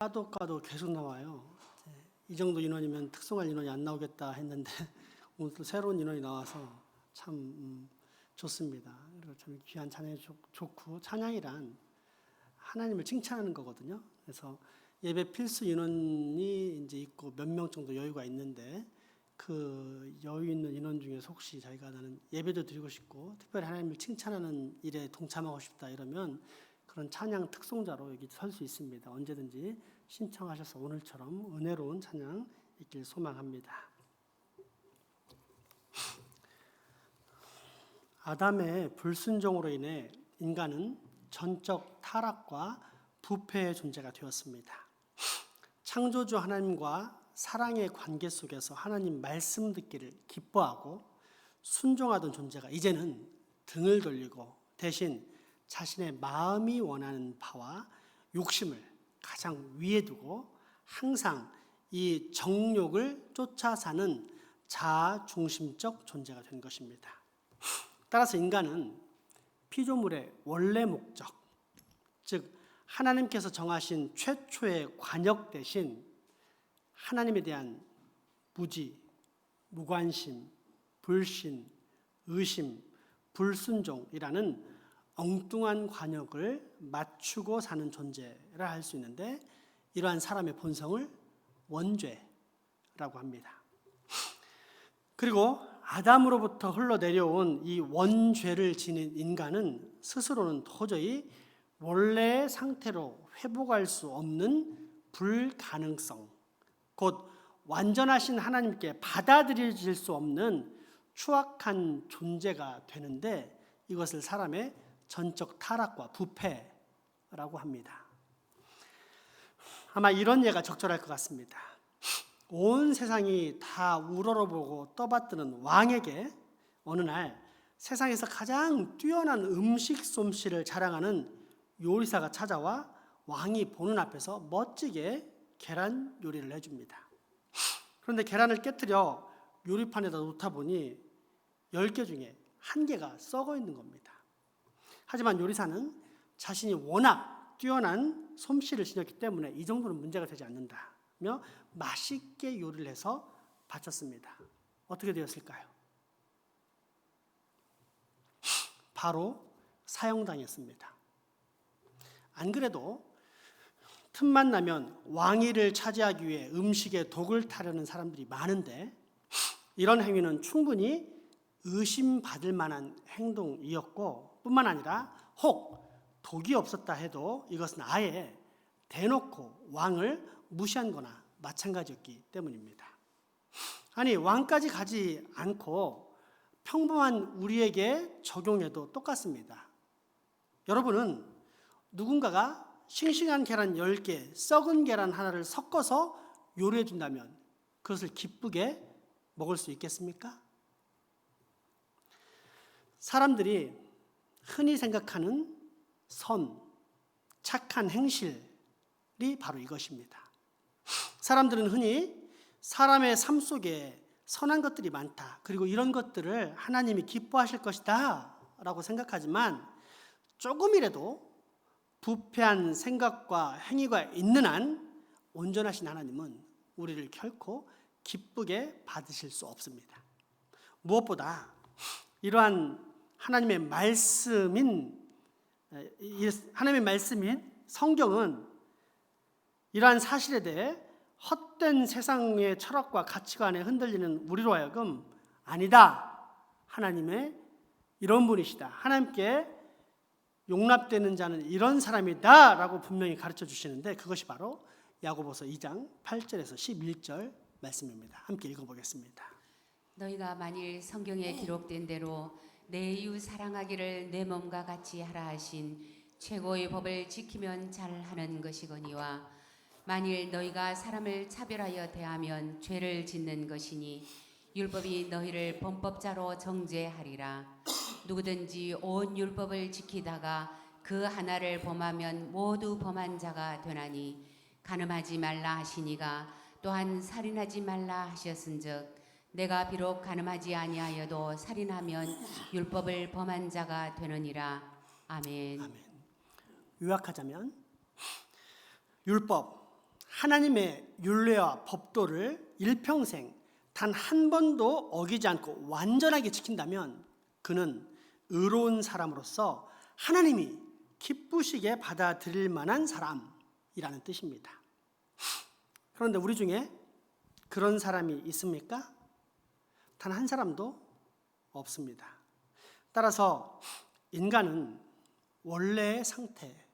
까도 계속 나와요. 이 정도 인원이면 특송할 인원이 안 나오겠다 했는데 오늘 또 새로운 인원이 나와서 참 좋습니다. 그리고 참 귀한 찬양이 좋고, 찬양이란 하나님을 칭찬하는 거거든요. 그래서 예배 필수 인원이 이제 있고 몇 명 정도 여유가 있는데, 그 여유 있는 인원 중에서 혹시 자기가 나는 예배도 드리고 싶고 특별히 하나님을 칭찬하는 일에 동참하고 싶다 이러면 그런 찬양 특송자로 여기 설 수 있습니다. 언제든지 신청하셔서 오늘처럼 은혜로운 찬양 있길 소망합니다. 아담의 불순종으로 인해 인간은 전적 타락과 부패의 존재가 되었습니다. 창조주 하나님과 사랑의 관계 속에서 하나님 말씀 듣기를 기뻐하고 순종하던 존재가 이제는 등을 돌리고 대신 자신의 마음이 원하는 바와 욕심을 가장 위에 두고 항상 이 정욕을 쫓아 사는 자아 중심적 존재가 된 것입니다. 따라서 인간은 피조물의 원래 목적, 즉 하나님께서 정하신 최초의 관역 대신 하나님에 대한 무지, 무관심, 불신, 의심, 불순종이라는 엉뚱한 관역을 맞추고 사는 존재라 할 수 있는데, 이러한 사람의 본성을 원죄라고 합니다. 그리고 아담으로부터 흘러내려온 이 원죄를 지닌 인간은 스스로는 도저히 원래의 상태로 회복할 수 없는 불가능성, 곧 완전하신 하나님께 받아들여질 수 없는 추악한 존재가 되는데, 이것을 사람의 전적 타락과 부패라고 합니다. 아마 이런 예가 적절할 것 같습니다. 온 세상이 다 우러러보고 떠받드는 왕에게 어느 날 세상에서 가장 뛰어난 음식 솜씨를 자랑하는 요리사가 찾아와 왕이 보는 앞에서 멋지게 계란 요리를 해줍니다. 그런데 계란을 깨트려 요리판에다 놓다 보니 10개 중에 1개가 썩어 있는 겁니다. 하지만 요리사는 자신이 워낙 뛰어난 솜씨를 지녔기 때문에 이 정도는 문제가 되지 않는다며 맛있게 요리를 해서 바쳤습니다. 어떻게 되었을까요? 바로 사형당했습니다. 안 그래도 틈만 나면 왕위를 차지하기 위해 음식에 독을 타려는 사람들이 많은데, 이런 행위는 충분히 의심받을 만한 행동이었고, 뿐만 아니라 혹 독이 없었다 해도 이것은 아예 대놓고 왕을 무시한 거나 마찬가지였기 때문입니다. 아니, 왕까지 가지 않고 평범한 우리에게 적용해도 똑같습니다. 여러분은 누군가가 싱싱한 계란 10개, 썩은 계란 하나를 섞어서 요리해 준다면 그것을 기쁘게 먹을 수 있겠습니까? 사람들이 흔히 생각하는 선, 착한 행실이 바로 이것입니다. 사람들은 흔히 사람의 삶 속에 선한 것들이 많다, 그리고 이런 것들을 하나님이 기뻐하실 것이다 라고 생각하지만, 조금이라도 부패한 생각과 행위가 있는 한 온전하신 하나님은 우리를 결코 기쁘게 받으실 수 없습니다. 무엇보다 이러한 하나님의 말씀인 성경은 이러한 사실에 대해 헛된 세상의 철학과 가치관에 흔들리는 우리로 하여금 아니다, 하나님의 이런 분이시다, 하나님께 용납되는 자는 이런 사람이다 라고 분명히 가르쳐 주시는데, 그것이 바로 야고보서 2장 8절에서 11절 말씀입니다. 함께 읽어보겠습니다. 너희가 만일 성경에 기록된 대로 내 이웃 사랑하기를 내 몸과 같이 하라 하신 최고의 법을 지키면 잘하는 것이거니와, 만일 너희가 사람을 차별하여 대하면 죄를 짓는 것이니 율법이 너희를 범법자로 정죄하리라. 누구든지 온 율법을 지키다가 그 하나를 범하면 모두 범한 자가 되나니, 간음하지 말라 하시니가 또한 살인하지 말라 하셨은즉 내가 비록 간음하지 아니하여도 살인하면 율법을 범한 자가 되느니라. 아멘. 아멘. 요약하자면 율법, 하나님의 율례와 법도를 일평생 단 한 번도 어기지 않고 완전하게 지킨다면 그는 의로운 사람으로서 하나님이 기쁘시게 받아들일 만한 사람이라는 뜻입니다. 그런데 우리 중에 그런 사람이 있습니까? 단 한 사람도 없습니다. 따라서 인간은 원래의 상태,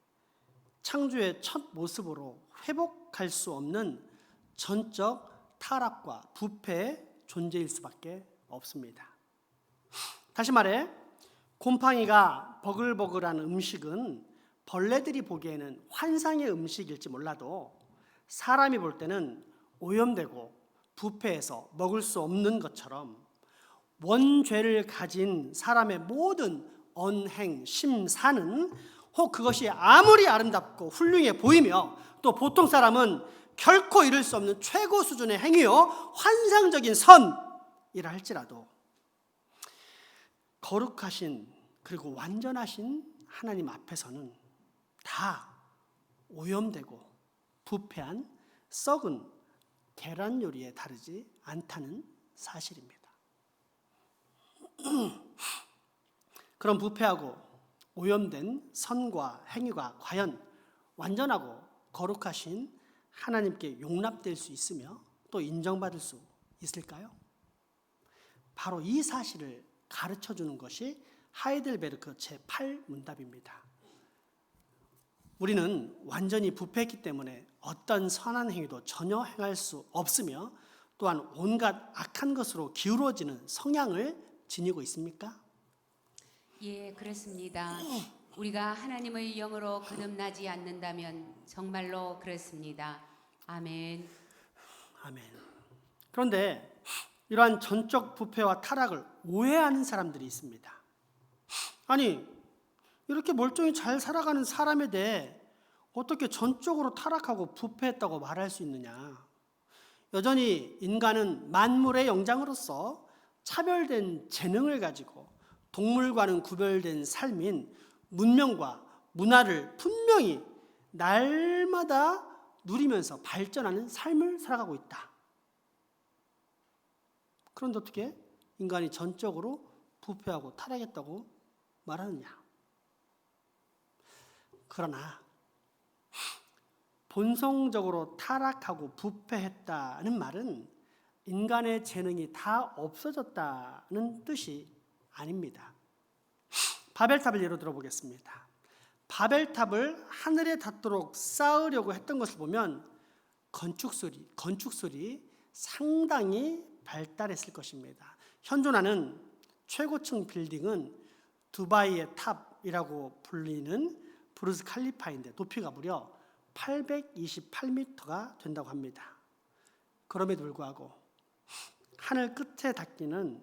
창조의 첫 모습으로 회복할 수 없는 전적 타락과 부패의 존재일 수밖에 없습니다. 다시 말해 곰팡이가 버글버글한 음식은 벌레들이 보기에는 환상의 음식일지 몰라도 사람이 볼 때는 오염되고 부패해서 먹을 수 없는 것처럼 원죄를 가진 사람의 모든 언행, 심사는 혹 그것이 아무리 아름답고 훌륭해 보이며 또 보통 사람은 결코 이룰 수 없는 최고 수준의 행위요 환상적인 선이라 할지라도 거룩하신 그리고 완전하신 하나님 앞에서는 다 오염되고 부패한 썩은 계란 요리에 다르지 않다는 사실입니다. 그런 부패하고 오염된 선과 행위가 과연 완전하고 거룩하신 하나님께 용납될 수 있으며 또 인정받을 수 있을까요? 바로 이 사실을 가르쳐주는 것이 하이델베르크 제8문답입니다. 우리는 완전히 부패했기 때문에 어떤 선한 행위도 전혀 행할 수 없으며 또한 온갖 악한 것으로 기울어지는 성향을 지니고 있습니까? 예, 그렇습니다. 우리가 하나님의 영으로 거듭나지 않는다면 정말로 그렇습니다. 아멘. 아멘. 그런데 이러한 전적 부패와 타락을 오해하는 사람들이 있습니다. 아니, 이렇게 멀쩡히 잘 살아가는 사람에 대해 어떻게 전적으로 타락하고 부패했다고 말할 수 있느냐? 여전히 인간은 만물의 영장으로서 차별된 재능을 가지고 동물과는 구별된 삶인 문명과 문화를 분명히 날마다 누리면서 발전하는 삶을 살아가고 있다. 그런데 어떻게 인간이 전적으로 부패하고 타락했다고 말하느냐? 그러나 본성적으로 타락하고 부패했다는 말은 인간의 재능이 다 없어졌다는 뜻이 아닙니다. 바벨탑을 예로 들어보겠습니다. 바벨탑을 하늘에 닿도록 쌓으려고 했던 것을 보면 건축술이 상당히 발달했을 것입니다. 현존하는 최고층 빌딩은 두바이의 탑이라고 불리는 부르즈 칼리파인데 높이가 무려 828m가 된다고 합니다. 그럼에도 불구하고 하늘 끝에 닿기는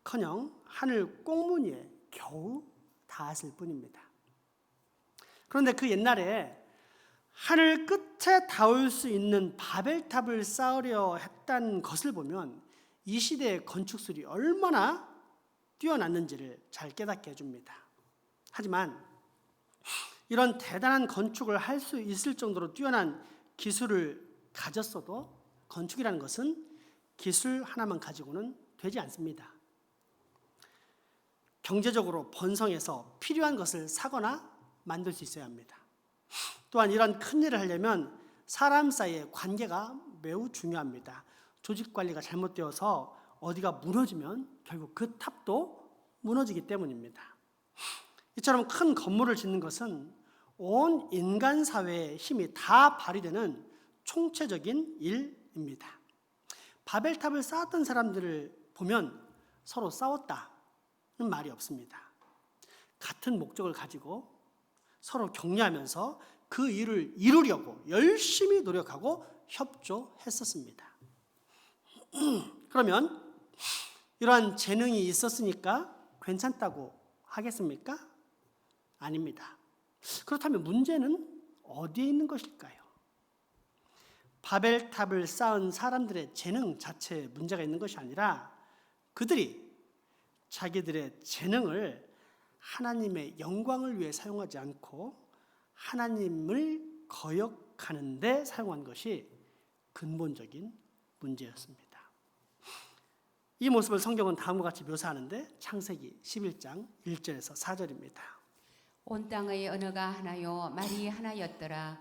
커녕 하늘 꽁무니에 겨우 닿았을 뿐입니다. 그런데 그 옛날에 하늘 끝에 닿을 수 있는 바벨탑을 쌓으려 했다는 것을 보면 이 시대의 건축술이 얼마나 뛰어났는지를 잘 깨닫게 해줍니다. 하지만 이런 대단한 건축을 할 수 있을 정도로 뛰어난 기술을 가졌어도 건축이라는 것은 기술 하나만 가지고는 되지 않습니다. 경제적으로 번성해서 필요한 것을 사거나 만들 수 있어야 합니다. 또한 이런 큰 일을 하려면 사람 사이의 관계가 매우 중요합니다. 조직 관리가 잘못되어서 어디가 무너지면 결국 그 탑도 무너지기 때문입니다. 이처럼 큰 건물을 짓는 것은 온 인간 사회의 힘이 다 발휘되는 총체적인 일입니다. 바벨탑을 쌓았던 사람들을 보면 서로 싸웠다는 말이 없습니다. 같은 목적을 가지고 서로 격려하면서 그 일을 이루려고 열심히 노력하고 협조했었습니다. 그러면 이러한 재능이 있었으니까 괜찮다고 하겠습니까? 아닙니다. 그렇다면 문제는 어디에 있는 것일까요? 바벨탑을 쌓은 사람들의 재능 자체에 문제가 있는 것이 아니라 그들이 자기들의 재능을 하나님의 영광을 위해 사용하지 않고 하나님을 극복하는 데 사용한 것이 근본적인 문제였습니다. 이 모습을 성경은 다음과 같이 묘사하는데 창세기 11장 1절에서 4절입니다. 온 땅의 언어가 하나요 말이 하나였더라.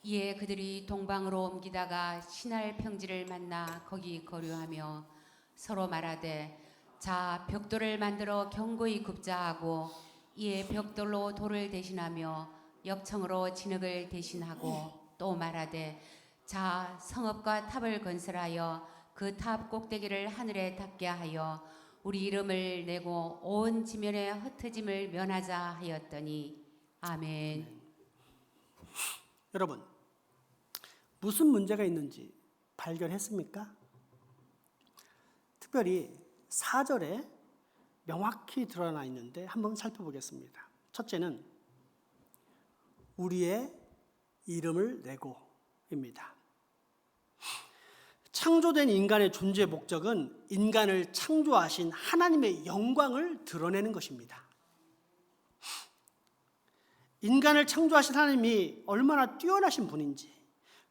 이에 그들이 동방으로 옮기다가 신할 평지를 만나 거기 거류하며 서로 말하되 자 벽돌을 만들어 견고히 굽자 하고 이에 벽돌로 돌을 대신하며 역청으로 진흙을 대신하고 또 말하되 자 성읍과 탑을 건설하여 그 탑 꼭대기를 하늘에 닿게 하여 우리 이름을 내고 온 지면에 흩어짐을 면하자 하였더니 아멘. 여러분, 무슨 문제가 있는지 발견했습니까? 특별히 4절에 명확히 드러나 있는데 한번 살펴보겠습니다. 첫째는 우리의 이름을 내고입니다. 창조된 인간의 존재의 목적은 인간을 창조하신 하나님의 영광을 드러내는 것입니다. 인간을 창조하신 하나님이 얼마나 뛰어나신 분인지,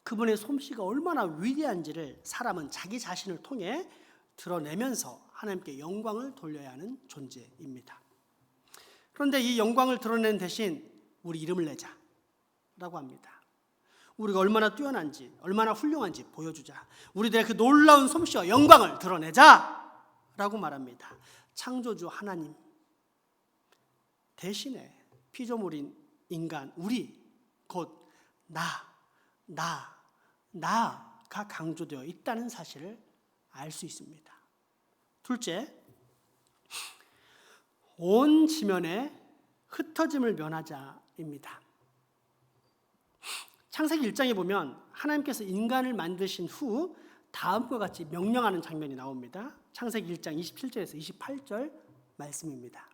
그분의 솜씨가 얼마나 위대한지를 사람은 자기 자신을 통해 드러내면서 하나님께 영광을 돌려야 하는 존재입니다. 그런데 이 영광을 드러내는 대신 우리 이름을 내자라고 합니다. 우리가 얼마나 뛰어난지, 얼마나 훌륭한지 보여주자. 우리들의 그 놀라운 솜씨와 영광을 드러내자라고 말합니다. 창조주 하나님 대신에 피조물인 인간, 우리, 곧 나가 강조되어 있다는 사실을 알 수 있습니다. 둘째, 온 지면에 흩어짐을 면하자입니다. 창세기 1장에 보면 하나님께서 인간을 만드신 후 다음과 같이 명령하는 장면이 나옵니다. 창세기 1장 27절에서 28절 말씀입니다.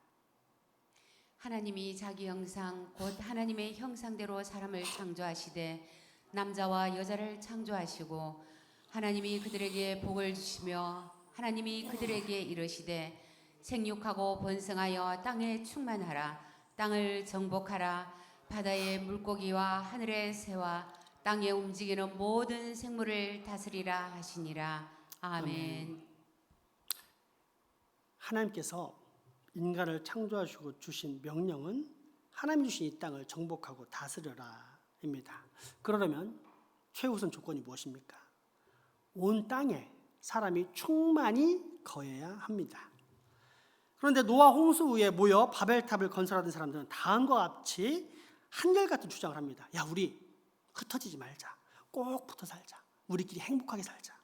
하나님이 자기 형상 곧 하나님의 형상대로 사람을 창조하시되 남자와 여자를 창조하시고 하나님이 그들에게 복을 주시며 하나님이 그들에게 이르시되 생육하고 번성하여 땅에 충만하라. 땅을 정복하라. 바다의 물고기와 하늘의 새와 땅에 움직이는 모든 생물을 다스리라 하시니라. 아멘. 하나님께서 인간을 창조하시고 주신 명령은 하나님이 주신 이 땅을 정복하고 다스려라입니다. 그러려면 최우선 조건이 무엇입니까? 온 땅에 사람이 충만히 거해야 합니다. 그런데 노아 홍수 후에 모여 바벨탑을 건설하던 사람들은 다음과 같이 한결같은 주장을 합니다. 야, 우리 흩어지지 말자. 꼭 붙어 살자. 우리끼리 행복하게 살자.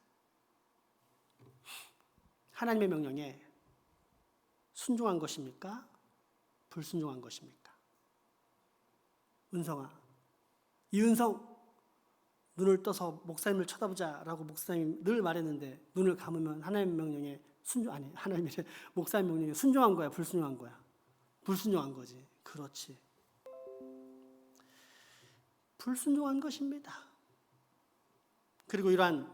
하나님의 명령에 순종한 것입니까? 불순종한 것입니까? 은성아, 이은성, 눈을 떠서 목사님을 쳐다보자라고 목사님 늘 말했는데 눈을 감으면 하나님의 명령에 하나님의 목사님 명령에 순종한 거야, 불순종한 거야? 불순종한 거지. 그렇지. 불순종한 것입니다. 그리고 이러한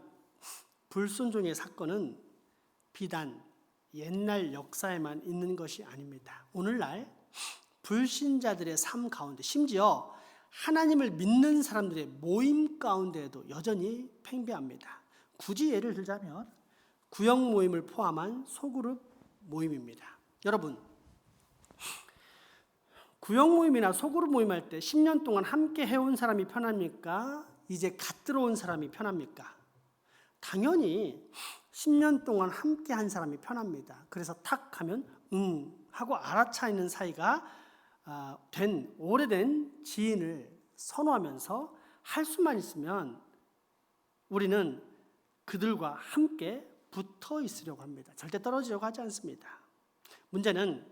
불순종의 사건은 비단 옛날 역사에만 있는 것이 아닙니다. 오늘날 불신자들의 삶 가운데, 심지어 하나님을 믿는 사람들의 모임 가운데에도 여전히 팽배합니다. 굳이 예를 들자면 구역 모임을 포함한 소그룹 모임입니다. 여러분, 구역 모임이나 소그룹 모임할 때 10년 동안 함께 해온 사람이 편합니까? 이제 갓 들어온 사람이 편합니까? 당연히 10년 동안 함께 한 사람이 편합니다. 그래서 탁 하면 하고 알아차 있는 사이가 된 오래된 지인을 선호하면서 할 수만 있으면 우리는 그들과 함께 붙어 있으려고 합니다. 절대 떨어지려고 하지 않습니다. 문제는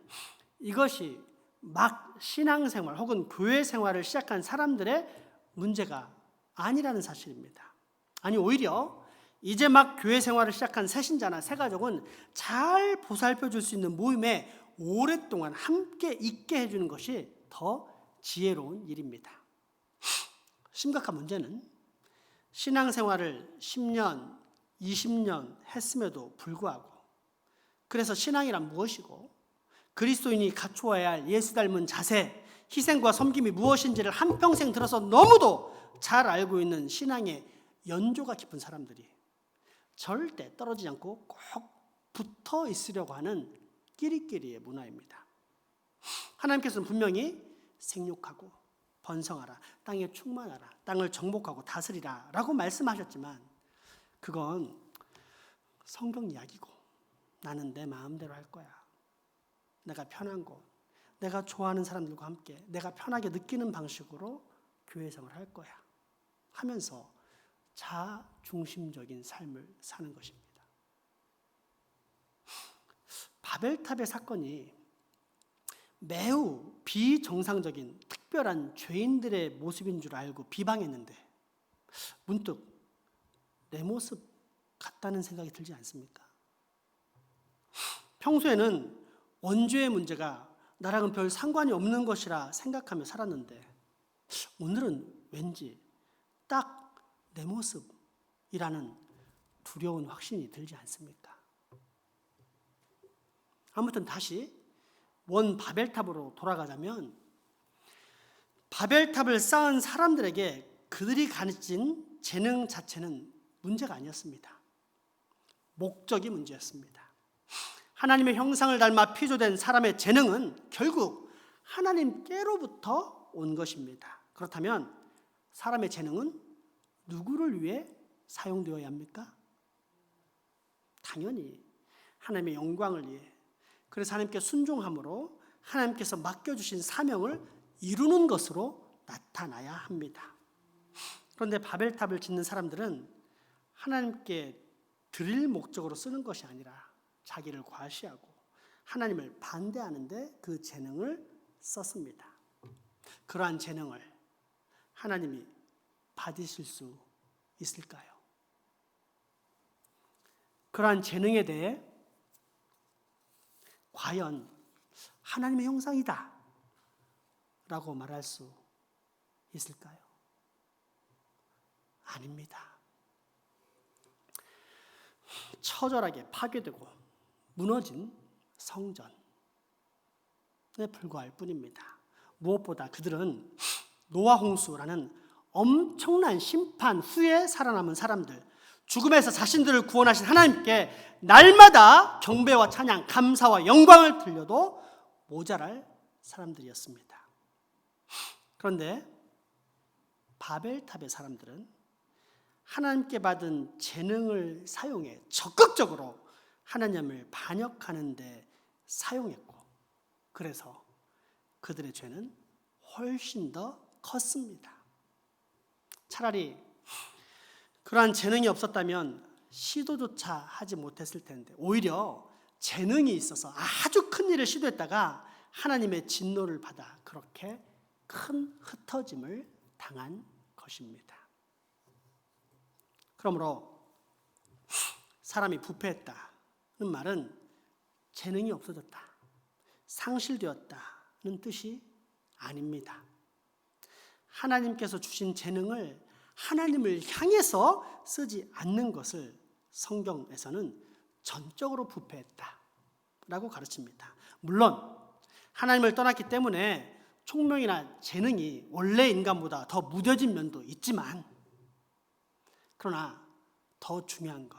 이것이 막 신앙생활 혹은 교회 생활을 시작한 사람들의 문제가 아니라는 사실입니다. 아니, 오히려 이제 막 교회 생활을 시작한 새신자나 새가족은 잘 보살펴 줄 수 있는 모임에 오랫동안 함께 있게 해주는 것이 더 지혜로운 일입니다. 심각한 문제는 신앙생활을 10년, 20년 했음에도 불구하고, 그래서 신앙이란 무엇이고 그리스도인이 갖추어야 할 예수 닮은 자세, 희생과 섬김이 무엇인지를 한평생 들어서 너무도 잘 알고 있는 신앙의 연조가 깊은 사람들이 절대 떨어지지 않고 꼭 붙어 있으려고 하는 끼리끼리의 문화입니다. 하나님께서는 분명히 생육하고 번성하라, 땅에 충만하라, 땅을 정복하고 다스리라 라고 말씀하셨지만 그건 성경 이야기고 나는 내 마음대로 할 거야. 내가 편한 곳, 내가 좋아하는 사람들과 함께 내가 편하게 느끼는 방식으로 교회 생활을 할 거야 하면서 자중심적인 삶을 사는 것입니다. 바벨탑의 사건이 매우 비정상적인 특별한 죄인들의 모습인 줄 알고 비방했는데 문득 내 모습 같다는 생각이 들지 않습니까? 평소에는 원죄의 문제가 나랑은 별 상관이 없는 것이라 생각하며 살았는데 오늘은 왠지 딱 내 모습이라는 두려운 확신이 들지 않습니까? 아무튼 다시 원 바벨탑으로 돌아가자면 바벨탑을 쌓은 사람들에게 그들이 가진 재능 자체는 문제가 아니었습니다. 목적이 문제였습니다. 하나님의 형상을 닮아 피조된 사람의 재능은 결국 하나님께로부터 온 것입니다. 그렇다면 사람의 재능은 누구를 위해 사용되어야 합니까? 당연히 하나님의 영광을 위해, 그래서 하나님께 순종함으로 하나님께서 맡겨주신 사명을 이루는 것으로 나타나야 합니다. 그런데 바벨탑을 짓는 사람들은 하나님께 드릴 목적으로 쓰는 것이 아니라 자기를 과시하고 하나님을 반대하는데 그 재능을 썼습니다. 그러한 재능을 하나님이 받으실 수 있을까요? 그러한 재능에 대해 과연 하나님의 형상이다 라고 말할 수 있을까요? 아닙니다. 처절하게 파괴되고 무너진 성전에 불과할 뿐입니다. 무엇보다 그들은 노아 홍수라는 엄청난 심판 후에 살아남은 사람들, 죽음에서 자신들을 구원하신 하나님께 날마다 경배와 찬양, 감사와 영광을 들려도 모자랄 사람들이었습니다. 그런데 바벨탑의 사람들은 하나님께 받은 재능을 사용해 적극적으로 하나님을 반역하는 데 사용했고, 그래서 그들의 죄는 훨씬 더 컸습니다. 차라리 그러한 재능이 없었다면 시도조차 하지 못했을 텐데 오히려 재능이 있어서 아주 큰 일을 시도했다가 하나님의 진노를 받아 그렇게 큰 흩어짐을 당한 것입니다. 그러므로 사람이 부패했다는 말은 재능이 없어졌다, 상실되었다는 뜻이 아닙니다. 하나님께서 주신 재능을 하나님을 향해서 쓰지 않는 것을 성경에서는 전적으로 부패했다라고 가르칩니다. 물론 하나님을 떠났기 때문에 총명이나 재능이 원래 인간보다 더 무뎌진 면도 있지만, 그러나 더 중요한 것,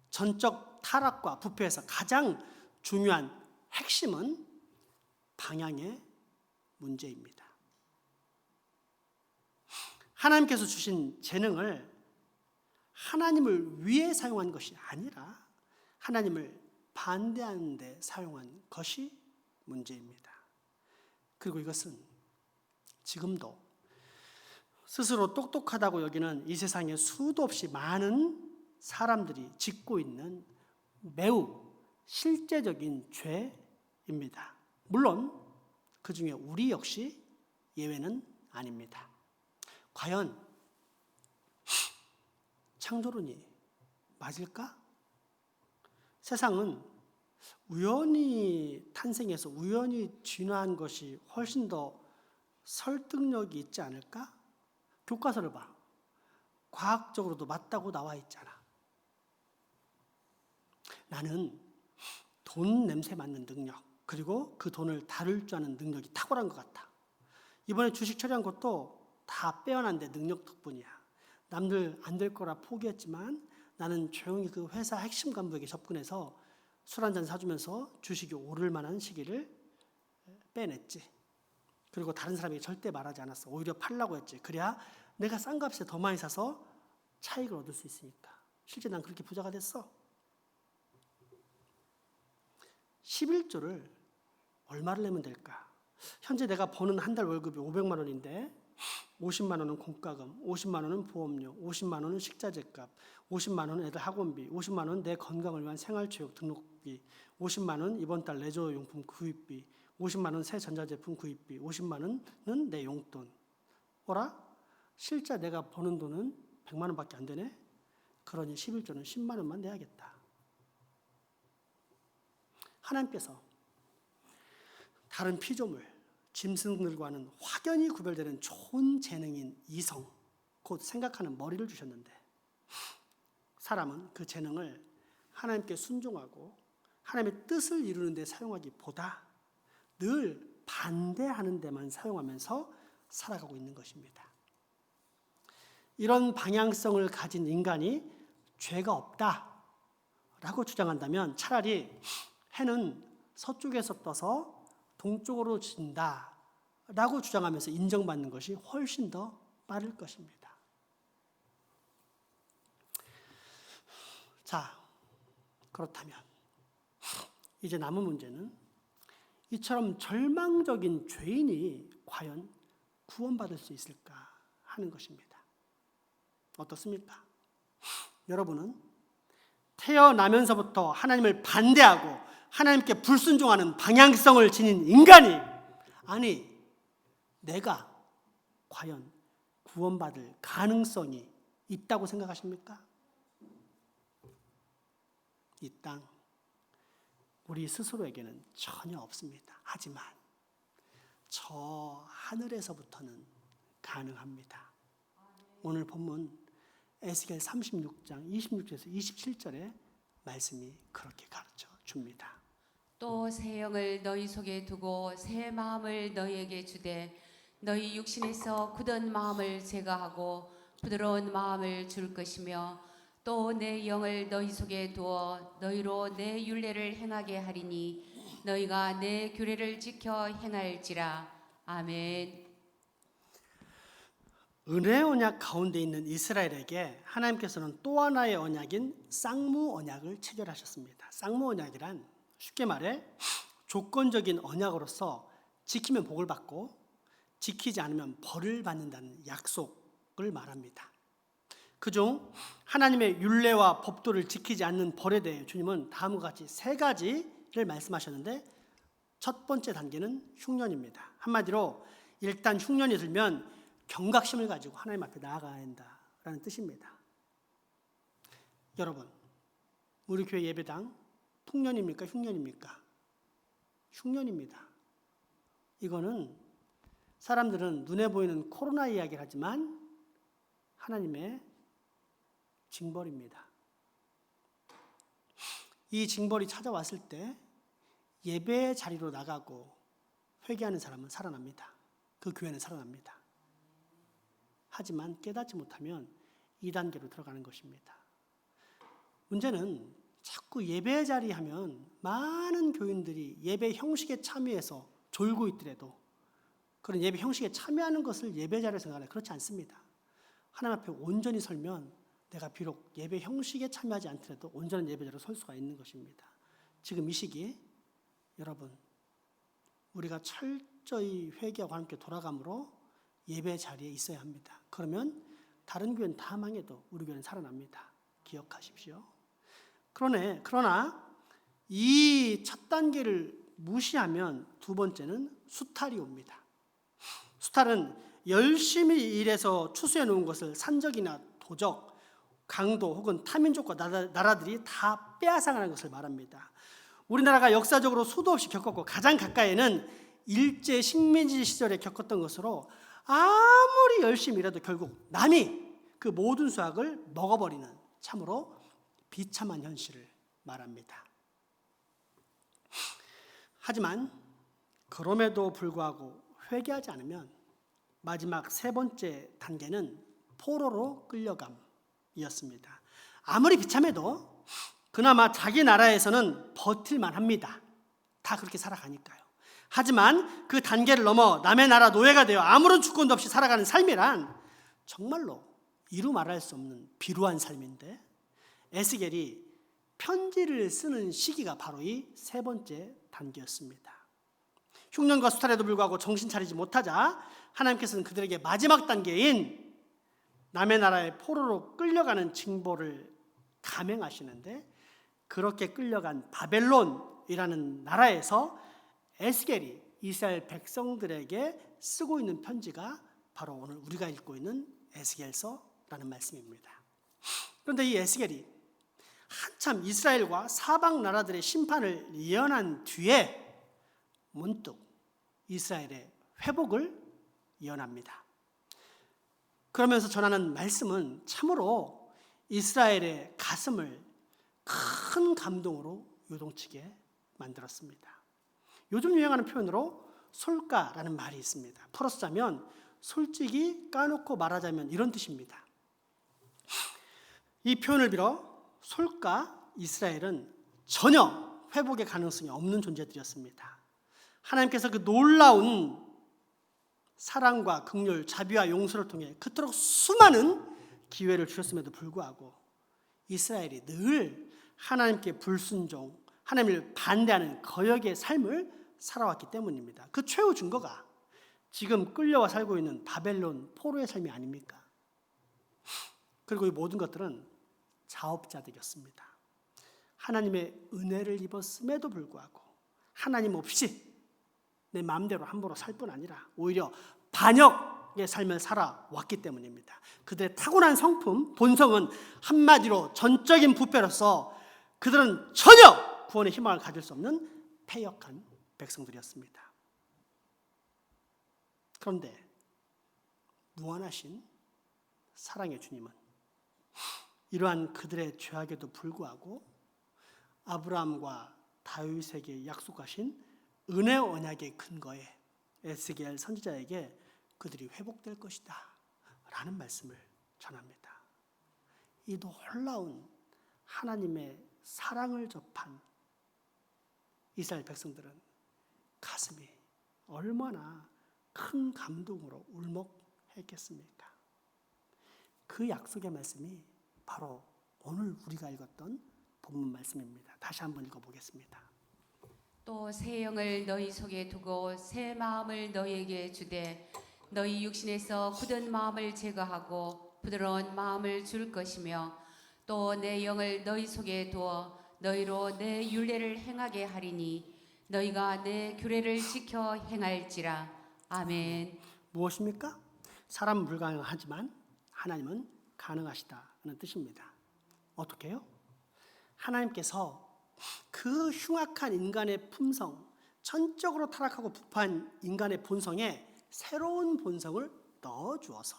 전적 타락과 부패에서 가장 중요한 핵심은 방향의 문제입니다. 하나님께서 주신 재능을 하나님을 위해 사용한 것이 아니라 하나님을 반대하는 데 사용한 것이 문제입니다. 그리고 이것은 지금도 스스로 똑똑하다고 여기는 이 세상에 수도 없이 많은 사람들이 짓고 있는 매우 실제적인 죄입니다. 물론 그 중에 우리 역시 예외는 아닙니다. 과연 창조론이 맞을까? 세상은 우연히 탄생해서 우연히 진화한 것이 훨씬 더 설득력이 있지 않을까? 교과서를 봐. 과학적으로도 맞다고 나와 있잖아. 나는 돈 냄새 맡는 능력, 그리고 그 돈을 다룰 줄 아는 능력이 탁월한 것 같아. 이번에 주식 처리한 것도 다 빼어난 내 능력 덕분이야. 남들 안 될 거라 포기했지만 나는 조용히 그 회사 핵심 간부에게 접근해서 술 한잔 사주면서 주식이 오를 만한 시기를 빼냈지. 그리고 다른 사람에게 절대 말하지 않았어. 오히려 팔라고 했지. 그래야 내가 싼 값에 더 많이 사서 차익을 얻을 수 있으니까. 실제 난 그렇게 부자가 됐어. 11조를 얼마를 내면 될까? 현재 내가 버는 한 달 월급이 500만 원인데 50만 원은 공과금, 50만 원은 보험료, 50만 원은 식자재값, 50만 원은 애들 학원비, 50만 원은 내 건강을 위한 생활체육 등록비, 50만 원 이번 달 레저용품 구입비, 50만 원 새 전자제품 구입비, 50만 원은 내 용돈. 어라? 실제 내가 버는 돈은 100만 원밖에 안 되네? 그러니 11조는 10만 원만 내야겠다. 하나님께서 다른 피조물, 짐승들과는 확연히 구별되는 좋은 재능인 이성, 곧 생각하는 머리를 주셨는데 사람은 그 재능을 하나님께 순종하고 하나님의 뜻을 이루는 데 사용하기보다 늘 반대하는 데만 사용하면서 살아가고 있는 것입니다. 이런 방향성을 가진 인간이 죄가 없다라고 주장한다면 차라리 해는 서쪽에서 떠서 동쪽으로 진다라고 주장하면서 인정받는 것이 훨씬 더 빠를 것입니다. 자, 그렇다면 이제 남은 문제는 이처럼 절망적인 죄인이 과연 구원받을 수 있을까 하는 것입니다. 어떻습니까? 여러분은 태어나면서부터 하나님을 반대하고 하나님께 불순종하는 방향성을 지닌 인간이 아니 내가 과연 구원받을 가능성이 있다고 생각하십니까? 이 땅 우리 스스로에게는 전혀 없습니다. 하지만 저 하늘에서부터는 가능합니다. 오늘 본문 에스겔 36장 26절에서 27절의 말씀이 그렇게 가르쳐 줍니다. 또 새 영을 너희 속에 두고 새 마음을 너희에게 주되 너희 육신에서 굳은 마음을 제거하고 부드러운 마음을 줄 것이며 또 내 영을 너희 속에 두어 너희로 내 율례를 행하게 하리니 너희가 내 규례를 지켜 행할지라. 아멘. 은혜의 언약 가운데 있는 이스라엘에게 하나님께서는 또 하나의 언약인 쌍무 언약을 체결하셨습니다. 쌍무 언약이란 쉽게 말해 조건적인 언약으로서 지키면 복을 받고 지키지 않으면 벌을 받는다는 약속을 말합니다. 그중 하나님의 율례와 법도를 지키지 않는 벌에 대해 주님은 다음과 같이 세 가지를 말씀하셨는데 첫 번째 단계는 흉년입니다. 한마디로 일단 흉년이 들면 경각심을 가지고 하나님 앞에 나아가야 한다라는 뜻입니다. 여러분, 우리 교회 예배당 풍년입니까? 흉년입니까? 흉년입니다. 이거는 사람들은 눈에 보이는 코로나 이야기를 하지만 하나님의 징벌입니다. 이 징벌이 찾아왔을 때 예배의 자리로 나가고 회개하는 사람은 살아납니다. 그 교회는 살아납니다. 하지만 깨닫지 못하면 2단계로 들어가는 것입니다. 문제는 자꾸 예배 자리 하면 많은 교인들이 예배 형식에 참여해서 졸고 있더라도 그런 예배 형식에 참여하는 것을 예배 자리에서 생각하는 그렇지 않습니다. 하나님 앞에 온전히 설면 내가 비록 예배 형식에 참여하지 않더라도 온전한 예배 자리로 설 수가 있는 것입니다. 지금 이 시기 여러분 우리가 철저히 회개하고 하나님께 돌아감으로 예배 자리에 있어야 합니다. 그러면 다른 교회는 다 망해도 우리 교회는 살아납니다. 기억하십시오. 그러나 이 첫 단계를 무시하면 두 번째는 수탈이 옵니다. 수탈은 열심히 일해서 추수해 놓은 것을 산적이나 도적, 강도 혹은 타민족과 나라들이 다 빼앗아가는 것을 말합니다. 우리나라가 역사적으로 수도 없이 겪었고 가장 가까이는 일제 식민지 시절에 겪었던 것으로 아무리 열심히 일해도 결국 남이 그 모든 수확을 먹어버리는 참으로 비참한 현실을 말합니다. 하지만 그럼에도 불구하고 회개하지 않으면 마지막 세 번째 단계는 포로로 끌려감이었습니다. 아무리 비참해도 그나마 자기 나라에서는 버틸만 합니다. 다 그렇게 살아가니까요. 하지만 그 단계를 넘어 남의 나라 노예가 되어 아무런 주권도 없이 살아가는 삶이란 정말로 이루 말할 수 없는 비루한 삶인데, 에스겔이 편지를 쓰는 시기가 바로 이 세 번째 단계였습니다. 흉년과 수탈에도 불구하고 정신 차리지 못하자 하나님께서는 그들에게 마지막 단계인 남의 나라의 포로로 끌려가는 징벌을 감행하시는데, 그렇게 끌려간 바벨론이라는 나라에서 에스겔이 이스라엘 백성들에게 쓰고 있는 편지가 바로 오늘 우리가 읽고 있는 에스겔서라는 말씀입니다. 그런데 이 에스겔이 한참 이스라엘과 사방 나라들의 심판을 예언한 뒤에 문득 이스라엘의 회복을 예언합니다. 그러면서 전하는 말씀은 참으로 이스라엘의 가슴을 큰 감동으로 요동치게 만들었습니다. 요즘 유행하는 표현으로 솔까라는 말이 있습니다. 풀어쓰자면 솔직히 까놓고 말하자면 이런 뜻입니다. 이 표현을 빌어 솔까 이스라엘은 전혀 회복의 가능성이 없는 존재들이었습니다. 하나님께서 그 놀라운 사랑과 긍휼, 자비와 용서를 통해 그토록 수많은 기회를 주셨음에도 불구하고 이스라엘이 늘 하나님께 불순종, 하나님을 반대하는 거역의 삶을 살아왔기 때문입니다. 그 최후 증거가 지금 끌려와 살고 있는 바벨론 포로의 삶이 아닙니까? 그리고 이 모든 것들은 자업자득이었습니다. 하나님의 은혜를 입었음에도 불구하고 하나님 없이 내 마음대로 함부로 살 뿐 아니라 오히려 반역의 삶을 살아왔기 때문입니다. 그들의 타고난 성품, 본성은 한마디로 전적인 부패로서 그들은 전혀 구원의 희망을 가질 수 없는 패역한 백성들이었습니다. 그런데 무한하신 사랑의 주님은 이러한 그들의 죄악에도 불구하고 아브라함과 다윗에게 약속하신 은혜 언약의 근거에 에스겔 선지자에게 그들이 회복될 것이다 라는 말씀을 전합니다. 이 놀라운 하나님의 사랑을 접한 이스라엘 백성들은 가슴이 얼마나 큰 감동으로 울먹했겠습니까? 그 약속의 말씀이 바로 오늘 우리가 읽었던 본문 말씀입니다. 다시 한번 읽어보겠습니다. 또 새 영을 너희 속에 두고 새 마음을 너희에게 주되 너희 육신에서 굳은 마음을 제거하고 부드러운 마음을 줄 것이며 또 내 영을 너희 속에 두어 너희로 내 율례를 행하게 하리니 너희가 내 규례를 지켜 행할지라. 아멘. 무엇입니까? 사람은 불가능하지만 하나님은 가능하시다는 뜻입니다. 어떻게 해요? 하나님께서 그 흉악한 인간의 품성, 전적으로 타락하고 부패한 인간의 본성에 새로운 본성을 넣어주어서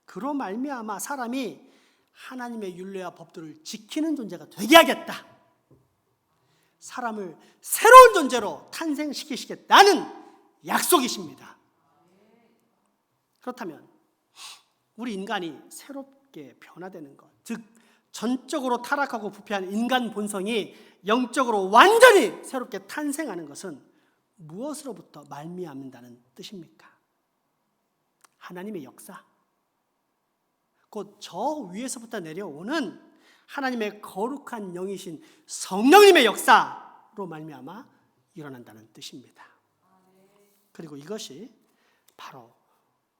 그로 말미암아 사람이 하나님의 율례와 법도를 지키는 존재가 되게 하겠다. 사람을 새로운 존재로 탄생시키시겠다는 약속이십니다. 그렇다면 우리 인간이 새롭게 변화되는 것, 즉 전적으로 타락하고 부패한 인간 본성이 영적으로 완전히 새롭게 탄생하는 것은 무엇으로부터 말미암는다는 뜻입니까? 하나님의 역사, 곧 저 위에서부터 내려오는 하나님의 거룩한 영이신 성령님의 역사로 말미암아 일어난다는 뜻입니다. 그리고 이것이 바로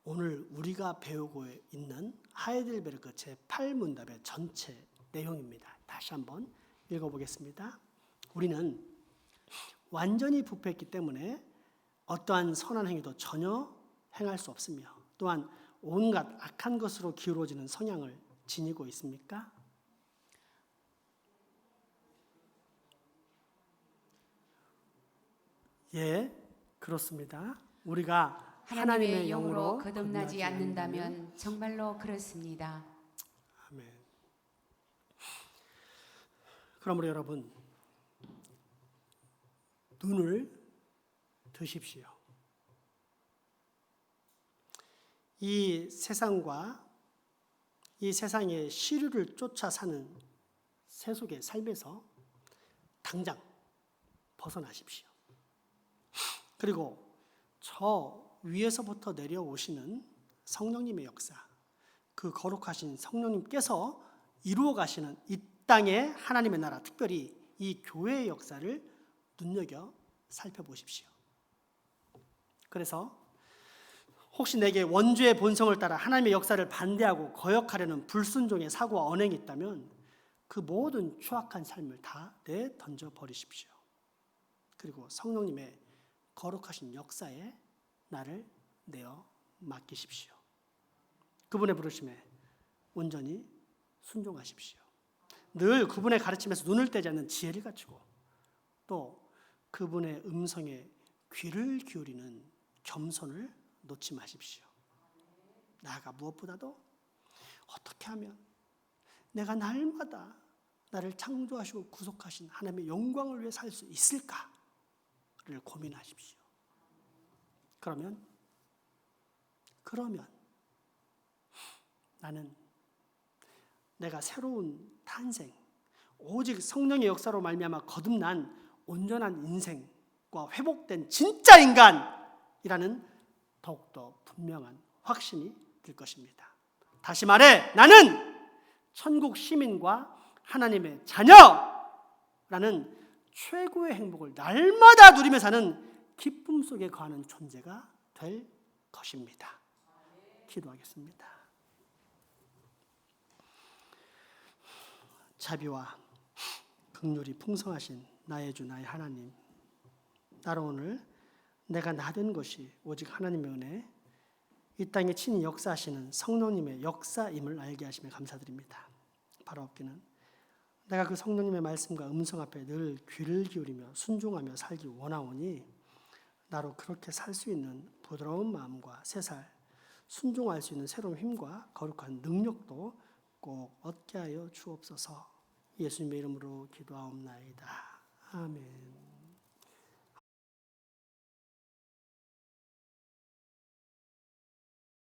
오늘 우리가 배우고 있는 하이델베르크 제8문답의 전체 내용입니다. 다시 한번 읽어보겠습니다. 우리는 완전히 부패했기 때문에 어떠한 선한 행위도 전혀 행할 수 없으며 또한 온갖 악한 것으로 기울어지는 성향을 지니고 있습니까? 예, 그렇습니다. 우리가 하나님의 영으로 거듭나지 않는다면 정말로 그렇습니다. 아멘. 그러므로 여러분, 눈을 드십시오. 이 세상과 이 세상의 시류를 쫓아 사는 세속의 삶에서 당장 벗어나십시오. 그리고 저 위에서부터 내려오시는 성령님의 역사, 그 거룩하신 성령님께서 이루어 가시는 이 땅의 하나님의 나라, 특별히 이 교회의 역사를 눈여겨 살펴보십시오. 그래서 혹시 내게 원죄의 본성을 따라 하나님의 역사를 반대하고 거역하려는 불순종의 사고와 언행이 있다면 그 모든 추악한 삶을 다 내던져 버리십시오. 그리고 성령님의 거룩하신 역사에 나를 내어 맡기십시오. 그분의 부르심에 온전히 순종하십시오. 늘 그분의 가르침에서 눈을 떼지 않는 지혜를 갖추고 또 그분의 음성에 귀를 기울이는 겸손을 놓지 마십시오. 나아가 무엇보다도 어떻게 하면 내가 날마다 나를 창조하시고 구속하신 하나님의 영광을 위해 살 수 있을까를 고민하십시오. 그러면 나는 내가 새로운 탄생, 오직 성령의 역사로 말미암아 거듭난 온전한 인생과 회복된 진짜 인간이라는 더욱더 분명한 확신이 들 것입니다. 다시 말해, 나는 천국 시민과 하나님의 자녀라는 최고의 행복을 날마다 누리며 사는 기쁨 속에 거하는 존재가 될 것입니다. 기도하겠습니다. 자비와 긍휼이 풍성하신 나의 주 나의 하나님, 나로 오늘 내가 나 된 것이 오직 하나님의 은혜, 이 땅에 친히 역사하시는 성령님의 역사임을 알게 하시며 감사드립니다. 바로 없기는 내가 그 성령님의 말씀과 음성 앞에 늘 귀를 기울이며 순종하며 살기 원하오니 나로 그렇게 살 수 있는 부드러운 마음과 새살, 순종할 수 있는 새로운 힘과 거룩한 능력도 꼭 얻게 하여 주옵소서. 예수님의 이름으로 기도하옵나이다. 아멘.